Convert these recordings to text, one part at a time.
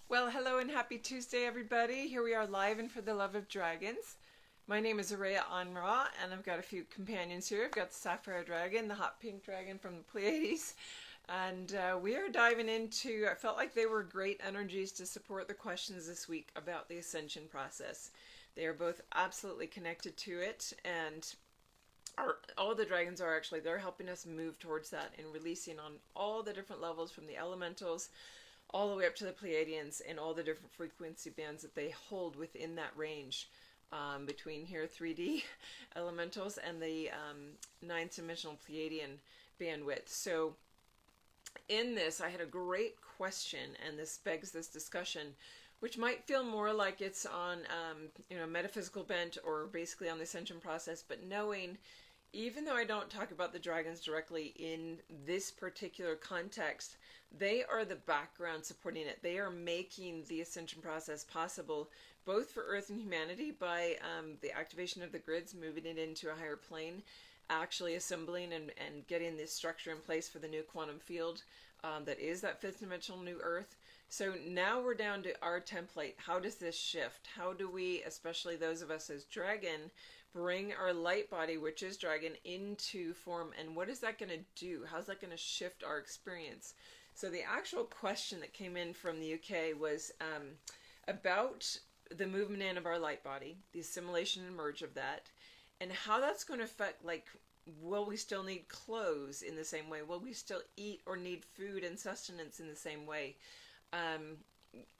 Well, hello and happy Tuesday, everybody. Here we are live and for the love of dragons. My name is Araya Anra, and I've got a few companions here. I've got the Sapphire Dragon, the hot pink dragon from the Pleiades, and we are diving into, I felt like they were great energies to support the questions this week about the Ascension process. They are both absolutely connected to it, and all the dragons are actually, they're helping us move towards that and releasing on all the different levels from the elementals all the way up to the Pleiadians and all the different frequency bands that they hold within that range, between here 3D elementals and the ninth dimensional Pleiadian bandwidth. So in this, I had a great question, and this begs this discussion, which might feel more like it's on metaphysical bent or basically on the ascension process, but knowing, even though I don't talk about the dragons directly in this particular context, they are the background supporting it. They are making the ascension process possible, both for Earth and humanity, by the activation of the grids, moving it into a higher plane, actually assembling and getting this structure in place for the new quantum field that is that fifth dimensional new Earth. So now we're down to our template. How does this shift? How do we, especially those of us as dragon, bring our light body, which is dragon, into form? And what is that going to do? How's that going to shift our experience? So the actual question that came in from the UK was about the movement in of our light body, the assimilation and merge of that, and how that's going to affect, like, will we still need clothes in the same way? Will we still eat or need food and sustenance in the same way?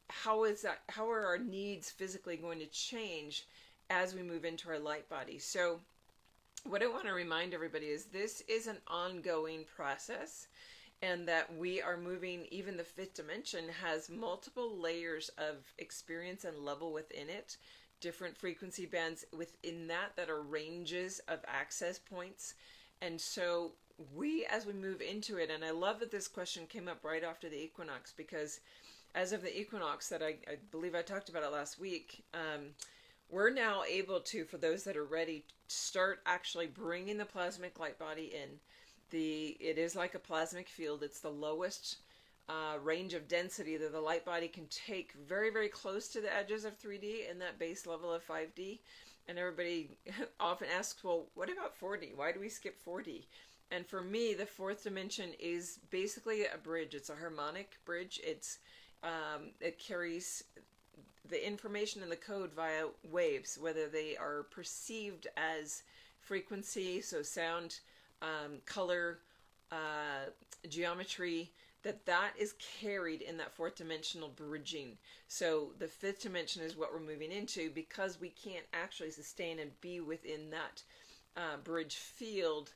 How are our needs physically going to change as we move into our light body? So what I want to remind everybody is this is an ongoing process, and that we are moving, even the fifth dimension has multiple layers of experience and level within it, different frequency bands within that are ranges of access points. And so we, as we move into it, and I love that this question came up right after the equinox, because as of the equinox that I believe I talked about it last week, we're now able to, for those that are ready, start actually bringing the plasmic light body in. It is like a plasmic field. It's the lowest range of density that the light body can take, very, very close to the edges of 3D and that base level of 5D. And everybody often asks, well, what about 4D? Why do we skip 4D? And for me, the fourth dimension is basically a bridge. It's a harmonic bridge. It carries the information and the code via waves, whether they are perceived as frequency, so sound, color, geometry, that is carried in that fourth dimensional bridging. So the fifth dimension is what we're moving into, because we can't actually sustain and be within that bridge field,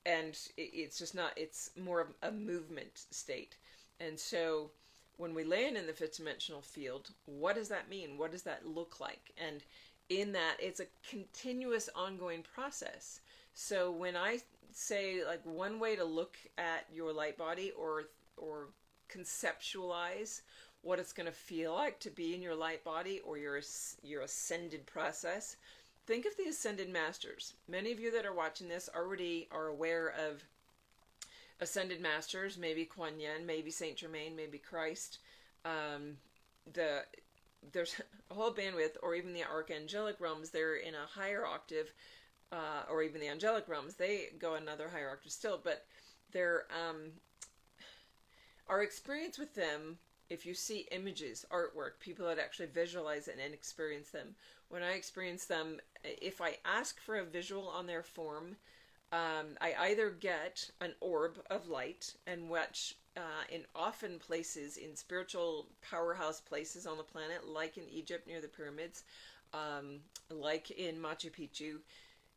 and it's just not, it's more of a movement state. And so when we land in the fifth dimensional field, what does that mean? What does that look like? And in that, it's a continuous ongoing process. So when I say, like, one way to look at your light body or conceptualize what it's going to feel like to be in your light body or your ascended process, think of the ascended masters. Many of you that are watching this already are aware of ascended masters, maybe Kuan Yin, maybe Saint Germain, maybe Christ. There's a whole bandwidth, or even the archangelic realms. They're in a higher octave, or even the angelic realms, they go another higher octave still, but they're, our experience with them, if you see images, artwork, people that actually visualize it and experience them, when I experience them, if I ask for a visual on their form, I either get an orb of light, and which in often places, in spiritual powerhouse places on the planet, like in Egypt near the pyramids, like in Machu Picchu,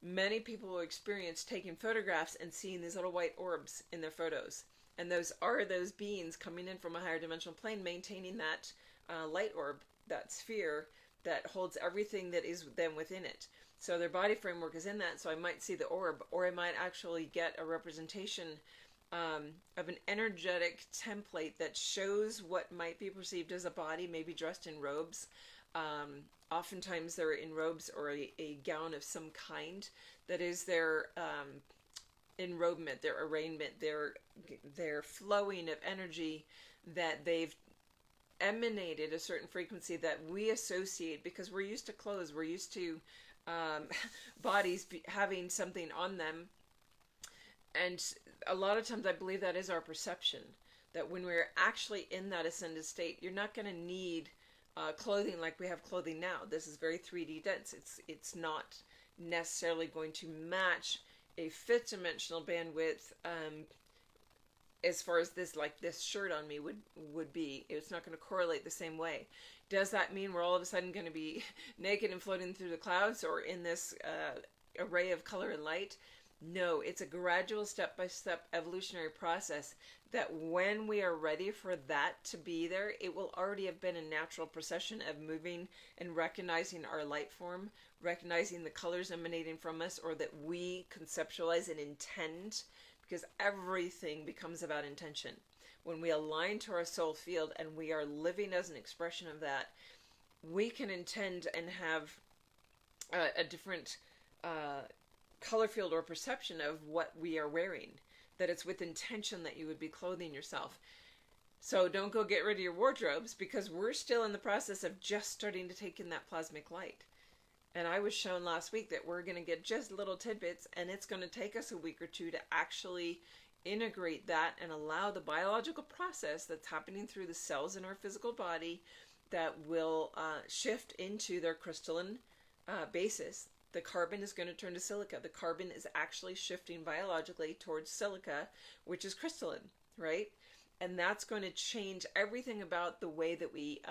many people will experience taking photographs and seeing these little white orbs in their photos. And those are those beings coming in from a higher dimensional plane, maintaining that light orb, that sphere that holds everything that is them within it. So their body framework is in that, so I might see the orb, or I might actually get a representation of an energetic template that shows what might be perceived as a body, maybe dressed in robes. Oftentimes they're in robes or a gown of some kind that is their enrobement, their arraignment, their flowing of energy that they've emanated a certain frequency that we associate because we're used to clothes, we're used to bodies having something on them. And a lot of times I believe that is our perception, that when we're actually in that ascended state, you're not going to need clothing like we have clothing now. This is very 3D dense. It's not necessarily going to match a fifth dimensional bandwidth as far as this shirt on me would be. It's not going to correlate the same way. Does that mean we're all of a sudden going to be naked and floating through the clouds or in this array of color and light? No, it's a gradual step-by-step evolutionary process that when we are ready for that to be there, it will already have been a natural procession of moving and recognizing our light form, recognizing the colors emanating from us, or that we conceptualize and intend, because everything becomes about intention. When we align to our soul field and we are living as an expression of that, we can intend and have a different color field or perception of what we are wearing, that it's with intention that you would be clothing yourself. So don't go get rid of your wardrobes, because we're still in the process of just starting to take in that plasmic light. And I was shown last week that we're going to get just little tidbits, and it's going to take us a week or two to actually integrate that and allow the biological process that's happening through the cells in our physical body that will shift into their crystalline basis. The carbon is going to turn to silica. The carbon is actually shifting biologically towards silica, which is crystalline, right? And that's going to change everything about the way that we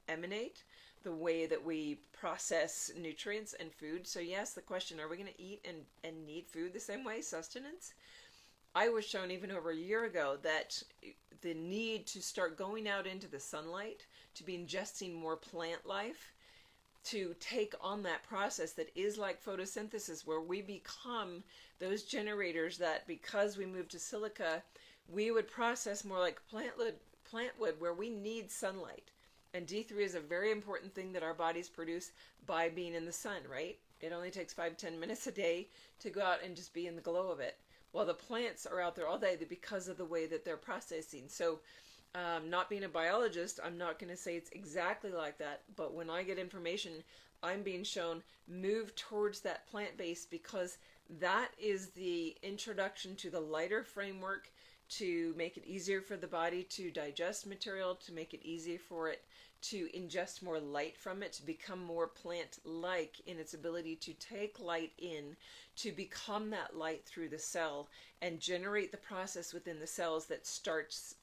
emanate, the way that we process nutrients and food. So yes, the question, are we going to eat and need food the same way, sustenance? I was shown even over a year ago that the need to start going out into the sunlight, to be ingesting more plant life, to take on that process that is like photosynthesis, where we become those generators that, because we move to silica, we would process more like plant would, where we need sunlight. And D3 is a very important thing that our bodies produce by being in the sun, right? It only takes 5-10 minutes a day to go out and just be in the glow of it. Well, the plants are out there all day because of the way that they're processing. So not being a biologist, I'm not going to say it's exactly like that, but when I get information, I'm being shown move towards that plant base, because that is the introduction to the lighter framework to make it easier for the body to digest material, to make it easier for it to ingest more light from it, to become more plant-like in its ability to take light in, to become that light through the cell and generate the process within the cells that starts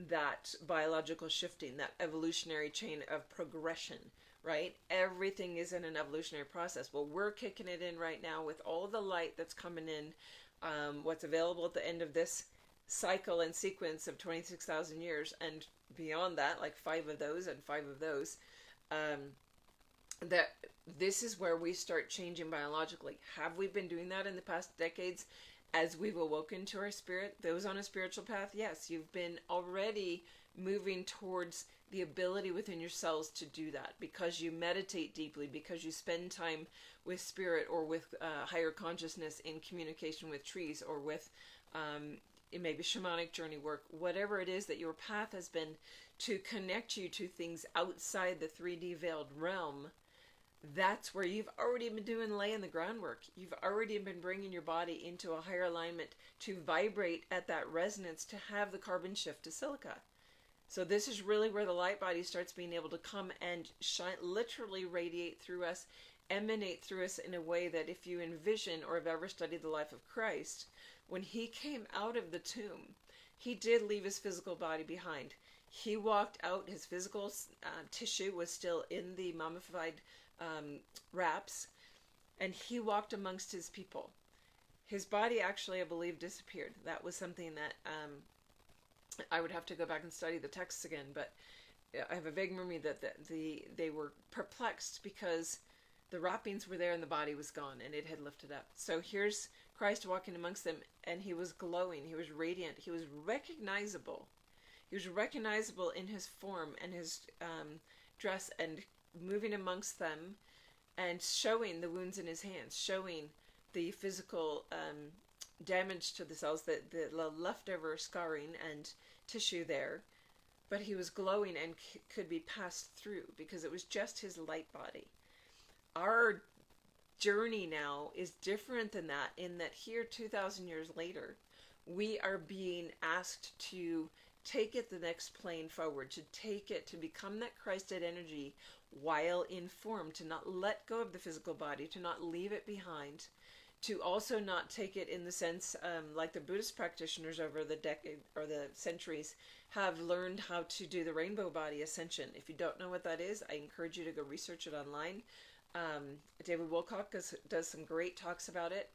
that biological shifting, that evolutionary chain of progression, right? Everything is in an evolutionary process. Well, we're kicking it in right now with all the light that's coming in, what's available at the end of this cycle and sequence of 26,000 years, and beyond that, like 5 of those and 5 of those, that this is where we start changing biologically. Have we been doing that in the past decades as we've awoken to our spirit? Those on a spiritual path, yes, you've been already moving towards the ability within your cells to do that, because you meditate deeply, because you spend time with spirit or with higher consciousness in communication with trees, or with it may be shamanic journey work, whatever it is that your path has been to connect you to things outside the 3D veiled realm. That's where you've already been laying the groundwork. You've already been bringing your body into a higher alignment to vibrate at that resonance, to have the carbon shift to silica. So this is really where the light body starts being able to come and shine, literally radiate through us, emanate through us in a way that, if you envision or have ever studied the life of Christ, when he came out of the tomb, he did leave his physical body behind. He walked out, his physical tissue was still in the mummified wraps, and he walked amongst his people. His body actually, I believe, disappeared. That was something that I would have to go back and study the texts again, but I have a vague memory that they were perplexed because the wrappings were there and the body was gone, and it had lifted up. So here's Christ walking amongst them, and he was glowing, he was radiant, he was recognizable. He was recognizable in his form and his dress, and moving amongst them and showing the wounds in his hands, showing the physical damage to the cells, the leftover scarring and tissue there. but he was glowing and could be passed through because it was just his light body. Our journey now is different than that, in that here 2,000 years later, we are being asked to take it the next plane forward, to take it, to become that Christed energy while in form, to not let go of the physical body, to not leave it behind, to also not take it in the sense like the Buddhist practitioners over the decade or the centuries have learned how to do the rainbow body ascension. If you don't know what that is, I encourage you to go research it online. David Wilcock does some great talks about it.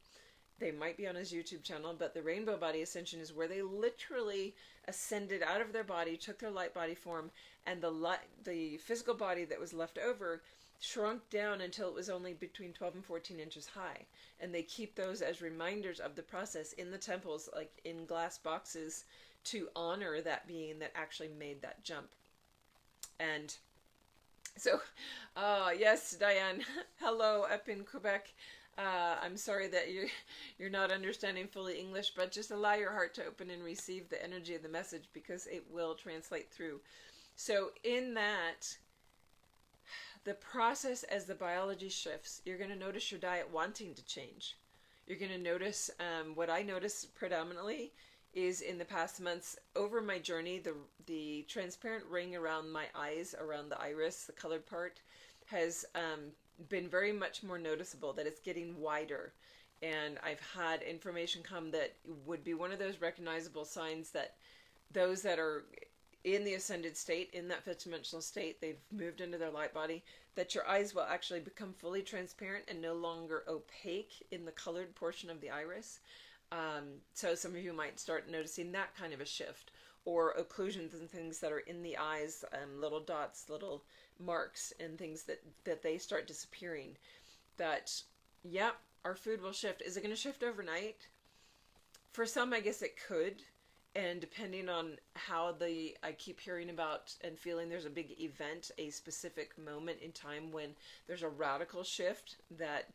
They might be on his YouTube channel, but the rainbow body ascension is where they literally ascended out of their body, took their light body form, and the physical body that was left over shrunk down until it was only between 12 and 14 inches high. And they keep those as reminders of the process in the temples, like in glass boxes, to honor that being that actually made that jump. And so, yes, Diane, hello up in Quebec. I'm sorry that you're not understanding fully English, but just allow your heart to open and receive the energy of the message, because it will translate through. So in that, the process as the biology shifts, you're going to notice your diet wanting to change. You're going to notice, what I notice predominantly is in the past months over my journey, the transparent ring around my eyes, around the iris, the colored part, has been very much more noticeable, that it's getting wider. And I've had information come that would be one of those recognizable signs that those that are in the ascended state, in that fifth dimensional state, they've moved into their light body, that your eyes will actually become fully transparent and no longer opaque in the colored portion of the iris. So some of you might start noticing that kind of a shift, or occlusions and things that are in the eyes, little dots, little marks and things that they start disappearing. That, yep, our food will shift. Is it going to shift overnight? For some, I guess it could. And depending on how I keep hearing about and feeling there's a big event, a specific moment in time when there's a radical shift that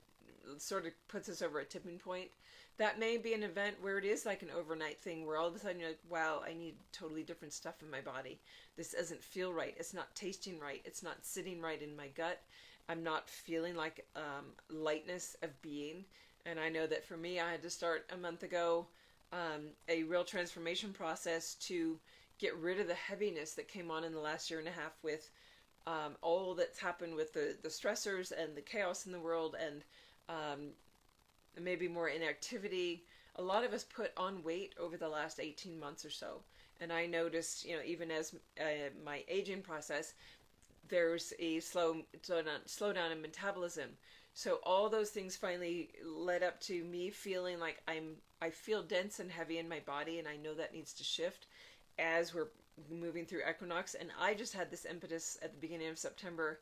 sort of puts us over a tipping point. That may be an event where it is like an overnight thing, where all of a sudden you're like, wow, I need totally different stuff in my body. This doesn't feel right. It's not tasting right. It's not sitting right in my gut. I'm not feeling like lightness of being. And I know that for me, I had to start a month ago a real transformation process to get rid of the heaviness that came on in the last year and a half with all that's happened with the stressors and the chaos in the world, and maybe more inactivity. A lot of us put on weight over the last 18 months or so. And I noticed, even as my aging process, there's a slowdown in metabolism. So all those things finally led up to me feeling like I feel dense and heavy in my body, and I know that needs to shift as we're moving through equinox. And I just had this impetus at the beginning of September,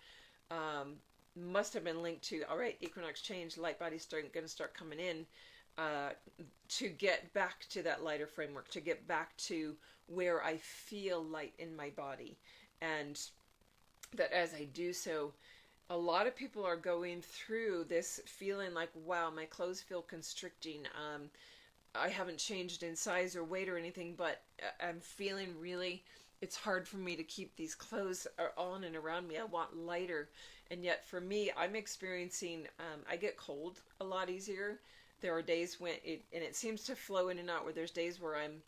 must have been linked to, all right, equinox change, light body's going to start coming in, to get back to that lighter framework, to get back to where I feel light in my body. And that as I do so, a lot of people are going through this feeling like, wow, my clothes feel constricting. I haven't changed in size or weight or anything, but I'm feeling really, it's hard for me to keep these clothes on and around me. I want lighter. And yet for me, I'm experiencing, I get cold a lot easier. There are days when it seems to flow in and out, where there's days where I'm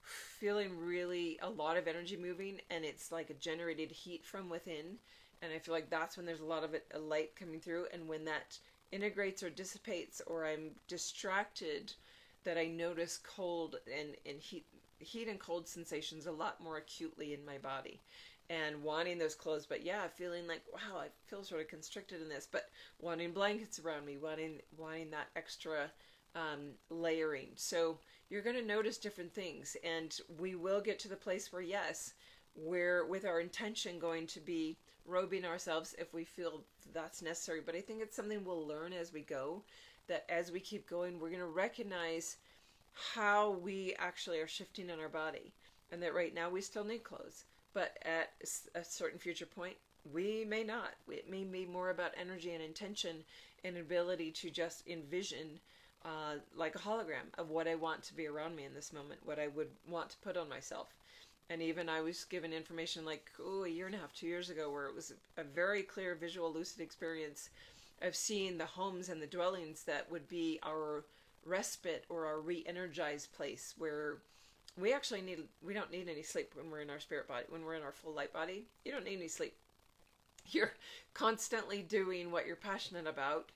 feeling really a lot of energy moving, and it's like a generated heat from within. And I feel like that's when there's a lot of a light coming through. And when that integrates or dissipates, or I'm distracted, that I notice cold and heat and cold sensations a lot more acutely in my body, and wanting those clothes. But yeah, feeling like, wow, I feel sort of constricted in this, but wanting blankets around me, wanting that extra layering. So you're going to notice different things, and we will get to the place where, yes, we're with our intention going to be robing ourselves if we feel that's necessary. But I think it's something we'll learn as we go, that as we keep going, we're going to recognize how we actually are shifting in our body, and that right now we still need clothes, but at a certain future point, we may not. It may be more about energy and intention and ability to just envision like a hologram of what I want to be around me in this moment, what I would want to put on myself. And even I was given information like, a year and a half, 2 years ago, where it was a very clear visual lucid experience of seeing the homes and the dwellings that would be our respite or our re-energized place, where we don't need any sleep when we're in our spirit body, when we're in our full light body. You don't need any sleep. You're constantly doing what you're passionate about,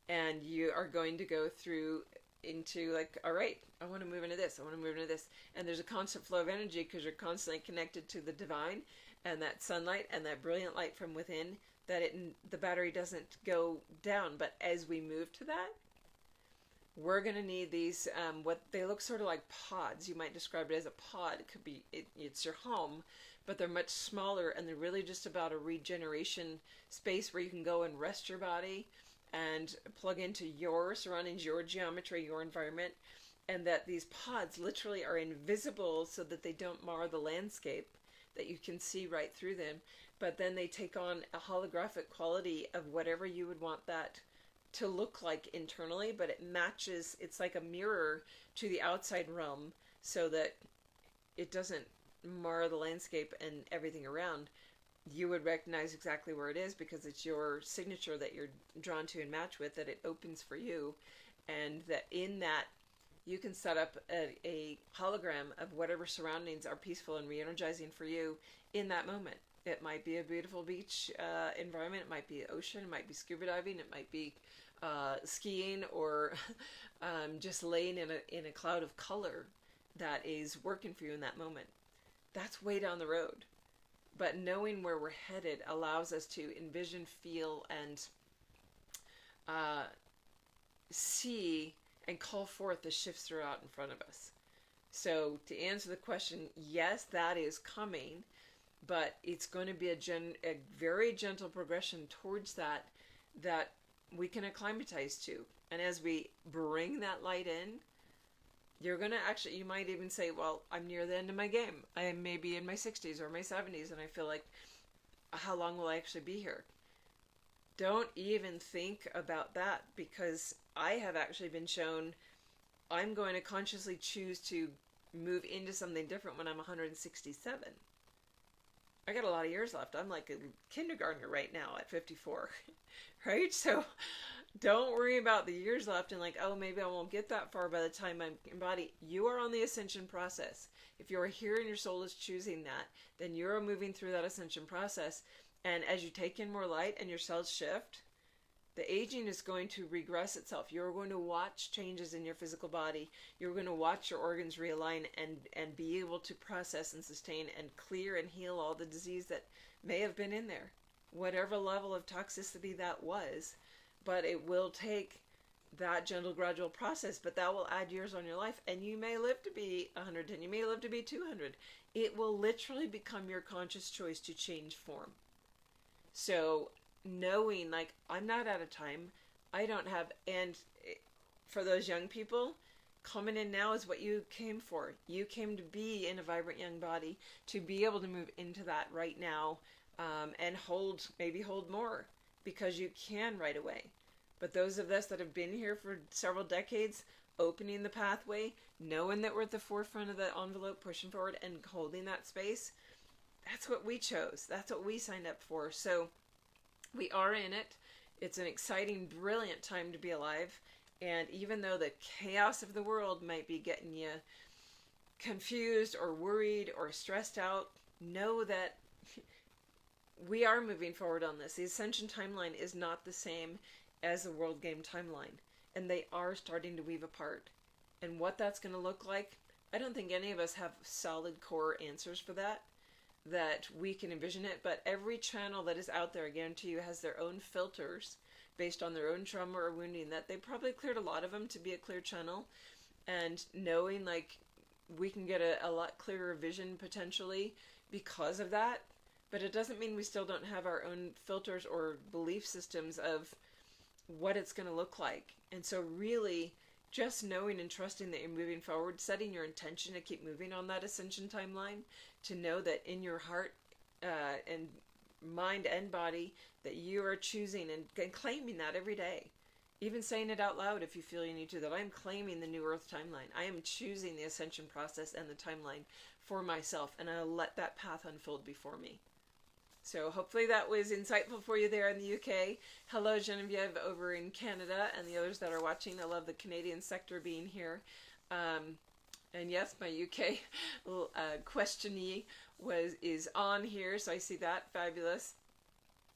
and you are going to go through into like, all right, I want to move into this, I want to move into this. And there's a constant flow of energy because you're constantly connected to the divine and that sunlight and that brilliant light from within, that the battery doesn't go down. But as we move to that, we're going to need these, what they look sort of like pods. You might describe it as a pod. It could be, it's your home, but they're much smaller, and they're really just about a regeneration space where you can go and rest your body and plug into your surroundings, your geometry, your environment, and that these pods literally are invisible so that they don't mar the landscape, that you can see right through them. But then they take on a holographic quality of whatever you would want that to look like internally, but it matches, it's like a mirror to the outside realm so that it doesn't mar the landscape and everything around. You would recognize exactly where it is because it's your signature that you're drawn to and match with, that it opens for you, and that in that you can set up a hologram of whatever surroundings are peaceful and re-energizing for you in that moment. It might be a beautiful beach environment, it might be ocean, it might be scuba diving, it might be skiing, or just laying in a cloud of color that is working for you in that moment. That's way down the road. But knowing where we're headed allows us to envision, feel, and see and call forth the shifts that are out in front of us. So to answer the question, yes, that is coming, but it's going to be a very gentle progression towards that we can acclimatize to. And as we bring that light in, you're going to actually, you might even say, well, I'm near the end of my game. I may be in my 60s or my 70s, and I feel like, how long will I actually be here? Don't even think about that, because I have actually been shown I'm going to consciously choose to move into something different when I'm 167. I got a lot of years left. I'm like a kindergartner right now at 54, right? So don't worry about the years left and like, oh, maybe I won't get that far by the time I'm in body. You are on the ascension process. If you're here and your soul is choosing that, then you're moving through that ascension process. And as you take in more light and your cells shift, the aging is going to regress itself. You're going to watch changes in your physical body. You're going to watch your organs realign and be able to process and sustain and clear and heal all the disease that may have been in there, whatever level of toxicity that was. But it will take that gentle, gradual process, but that will add years on your life. And you may live to be 110, you may live to be 200. It will literally become your conscious choice to change form. So knowing, like, I'm not out of time, I don't have, and for those young people, coming in now is what you came for. You came to be in a vibrant young body, to be able to move into that right now, and maybe hold more, because you can right away. But those of us that have been here for several decades, opening the pathway, knowing that we're at the forefront of the envelope, pushing forward and holding that space, that's what we chose. That's what we signed up for. So we are in it. It's an exciting, brilliant time to be alive. And even though the chaos of the world might be getting you confused or worried or stressed out, know that we are moving forward on this. The Ascension timeline is not the same as the World Game timeline. And they are starting to weave apart. And what that's going to look like, I don't think any of us have solid core answers for that we can envision it. But every channel that is out there, I guarantee you, has their own filters based on their own trauma or wounding, that they probably cleared a lot of them to be a clear channel. And knowing, like, we can get a lot clearer vision potentially because of that. But it doesn't mean we still don't have our own filters or belief systems of what it's going to look like. And so really just knowing and trusting that you're moving forward, setting your intention to keep moving on that ascension timeline, to know that in your heart and mind and body that you are choosing and claiming that every day. even saying it out loud if you feel you need to, that I'm claiming the New Earth timeline. I am choosing the Ascension process and the timeline for myself, and I'll let that path unfold before me. So hopefully that was insightful for you there in the UK. Hello, Genevieve over in Canada and the others that are watching. I love the Canadian sector being here. And yes, my UK questionee is on here, so I see that. Fabulous.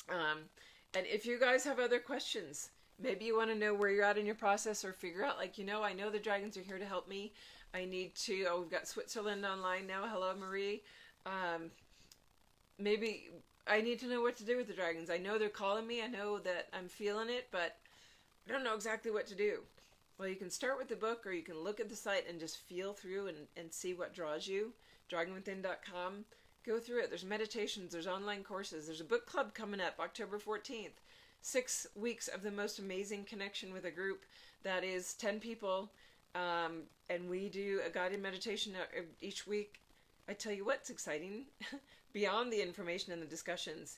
And if you guys have other questions, maybe you want to know where you're at in your process, or figure out, like, I know the dragons are here to help me. I need to, we've got Switzerland online now. Hello, Marie. Maybe I need to know what to do with the dragons. I know they're calling me. I know that I'm feeling it, but I don't know exactly what to do. Well, you can start with the book, or you can look at the site and just feel through and see what draws you. dragonwithin.com. Go through it. There's meditations. There's online courses. There's a book club coming up October 14th. 6 weeks of the most amazing connection with a group that is 10 people. And we do a guided meditation each week. I tell you what's exciting, beyond the information and the discussions,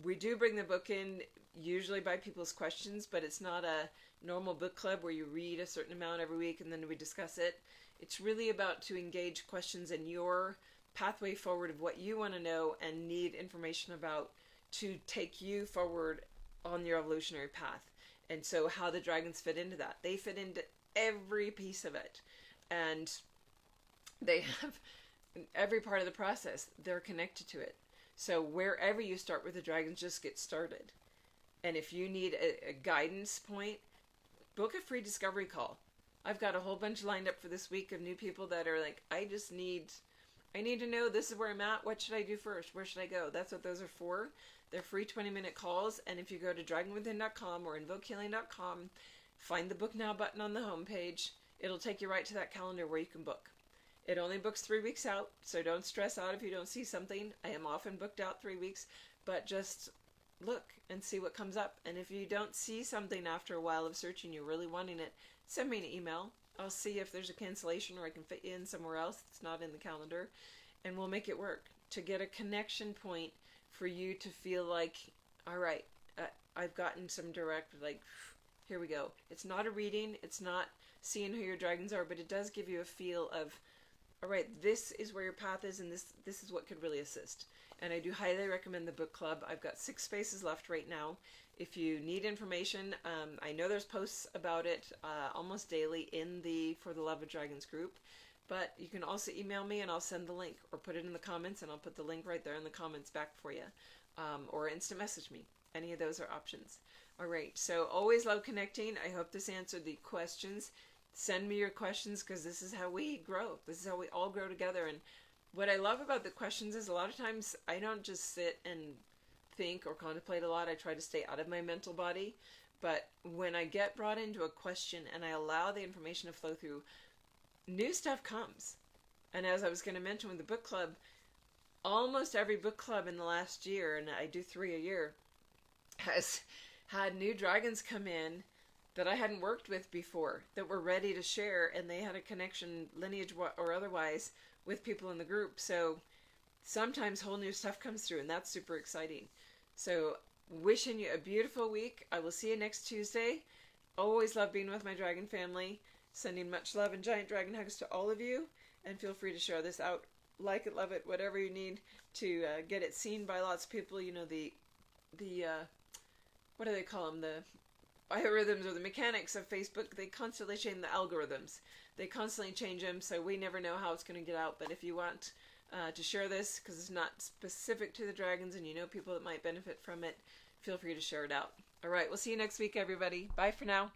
we do bring the book in usually by people's questions, but it's not a normal book club where you read a certain amount every week and then we discuss it. It's really about to engage questions in your pathway forward of what you want to know and need information about to take you forward on your evolutionary path. And so how the dragons fit into that. They fit into every piece of it. And they have every part of the process. They're connected to it. So wherever you start with the dragons, just get started. And if you need a guidance point, book a free discovery call. I've got a whole bunch lined up for this week of new people that are like, I need to know, this is where I'm at. What should I do first? Where should I go? That's what those are for. They're free 20-minute calls. And if you go to dragonwithin.com or invokehealing.com, find the Book Now button on the homepage. It'll take you right to that calendar where you can book. It only books 3 weeks out, so don't stress out if you don't see something. I am often booked out 3 weeks, but just look and see what comes up. And if you don't see something after a while of searching, you're really wanting it, send me an email. I'll see if there's a cancellation or I can fit you in somewhere else that's not in the calendar, and we'll make it work to get a connection point for you to feel like, all right, I've gotten some direct, like, here we go. It's not a reading. It's not seeing who your dragons are, but it does give you a feel of, all right, this is where your path is, and this is what could really assist. And I do highly recommend the book club. I've got 6 spaces left right now. If you need information, I know there's posts about it almost daily in the For the Love of Dragons group, but you can also email me and I'll send the link, or put it in the comments and I'll put the link right there in the comments back for you, or instant message me. Any of those are options. All right, so always love connecting. I hope this answered the questions. Send me your questions, because this is how we grow. This is how we all grow together. And what I love about the questions is a lot of times I don't just sit and think or contemplate a lot. I try to stay out of my mental body. But when I get brought into a question and I allow the information to flow through, new stuff comes. And as I was going to mention with the book club, almost every book club in the last year, and I do 3 a year, has had new dragons come in that I hadn't worked with before, that were ready to share, and they had a connection, lineage or otherwise, with people in the group. So sometimes whole new stuff comes through, and that's super exciting. So wishing you a beautiful week. I will see you next Tuesday. Always love being with my dragon family. Sending much love and giant dragon hugs to all of you, and feel free to share this out. Like it, love it, whatever you need to get it seen by lots of people. You know, the what do they call them? The algorithms, or the mechanics of Facebook. They constantly change the algorithms. They constantly change them, so we never know how it's going to get out. But if you want to share this, because it's not specific to the dragons and you know people that might benefit from it, feel free to share it out. All right, we'll see you next week, everybody. Bye for now.